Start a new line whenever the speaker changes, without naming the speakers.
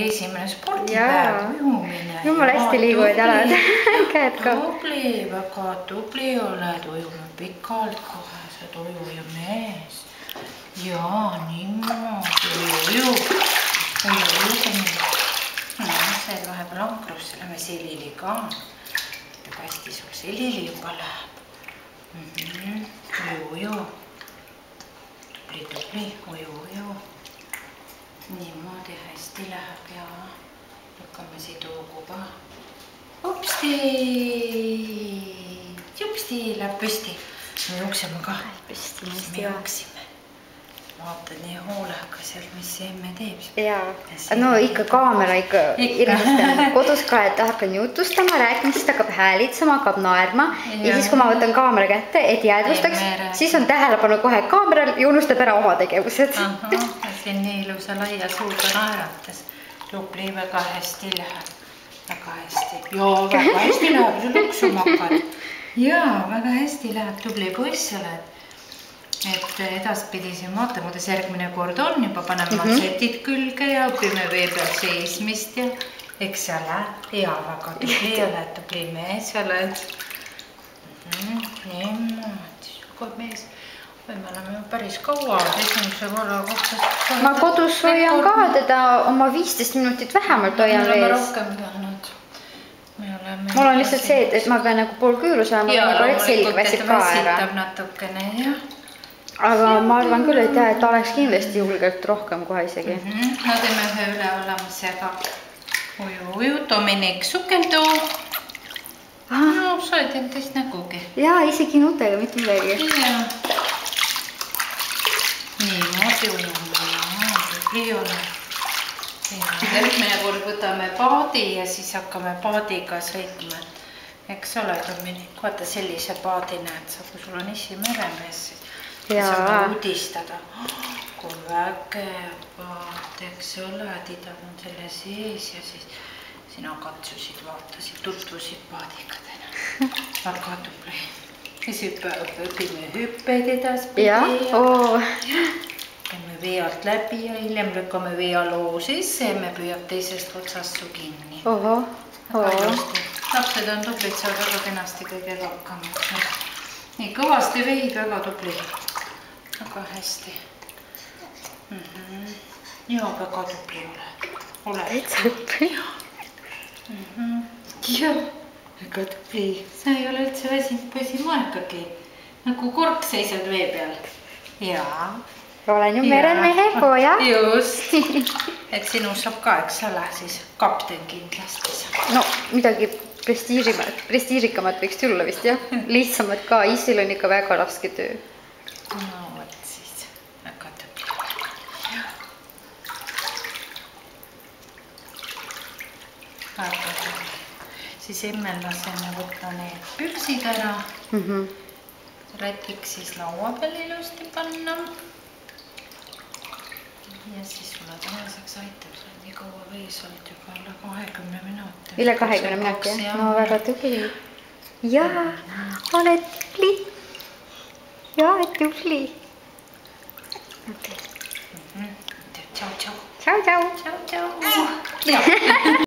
esimene spordipäev, ujumine.
Jumala hästi liiguvad jalad, käed ka.
Tubli, väga tubli oled, ujume pikalt kohe, sa oled ujuja mees. Jaa, niimoodi, uju. See vahepeal ankrusse, lähme selili ka. Väga hästi sul selili juba läheb. Uju. Tubli, uju. Niimoodi hästi läheb ja lükkame siit hoogu ka. Hopsti! Jupsti, läheb püsti. Me jookseme ka.
Püsti,
me jooksime. Vaatad nii hoolega seal, mis see emme teeb.
Jaa, no ikka kaamera ikka ilmastan kodus ka, et hakkan jutustama, rääkima, siis ta hakkab häälitsema, hakkab naerma ja siis, kui ma võtan kaamera kätte, et jäädvustaks, siis on tähelepanu kohe kaameral ja unustab ära oma tegevused.
Siin nii ilusa laia suuga naerates. Tubli, väga hästi läheb. Väga hästi. Jaa, väga hästi läheb, sa lõksuma hakkad. Jaa, väga hästi läheb, tubli poiss oled. Et edaspidi siin vaatame, kuidas järgmine kord on, juba paneme mansetid külge ja õpime vee peal seismist ja eks sa lähed. Ja väga tubli oled, tubli mees oled. Niimoodi, suga mees. Või me oleme päris kaua esimese korra kohta.
Ma kodus hoian ka teda oma 15 minutit vähemalt hoian vees.
Me oleme rohkem peanud.
Mul on lihtsalt see, et ma pean nagu pool küürus olema, et selg väsib ka ära.
Natukene, jah.
Aga ma arvan küll, et jah, et ta oleks kindlasti julgelt rohkem kohe isegi.
No teeme ühe üleolemisega. Uju, Dominik, sukeldu. No, sa oled endast nägugi.
Jaa, isegi nutega, mitte midagi.
Niimoodi ujuma. Tubli ole. Järgmine kord võtame paadi ja siis hakkame paadiga sõitma. Eks ole, Dominik, vaata sellise paadi näed sa, kui sul on isi meremees. Saame udistada. Kui vägev paad, eks ole, Tida on selle sees ja siis sina katsusid, vaatasid, tutvusid paadiga täna. Väga tubli. Ja siis õpime hüppeid edaspidi. Käime vee alt läbi ja hiljem lükkame vee aloo sisse ja me püüab teisest otsast su kinni. Lapsed on tublid, saavad väga kenasti kõigega hakkama. Nii kõvasti veid, väga tubli. Väga hästi. Ja väga tubli ole.
Täitsa tubli.
Ja, väga tubli. Sa ei ole üldse väsinud poisi moekagi. Nagu kork seisad vee peal. Jaa.
Olen ju meremehe poja.
Just. Et sinu saab ka, eks ole, siis kapten kindlasti saab.
No, midagi prestiirikamat võiks tulla vist, jah. Lihtsamad ka, isil on ikka väga raske töö.
No, võt siis. Väga tubli. Väga tubli. Siis emmel laseme võtta need püksid ära. Rätiks siis laua peal ilusti panna. Ja siis sulle tänaseks aitab, sa oled nii kaua vees olnud juba üle 20 minuti.
Üle 20 minuti, jah? No väga tubli. Jaa, oled tubli. Jaa, tubli.
Tšau, tšau.
Tšau, tšau.
Tšau, tšau.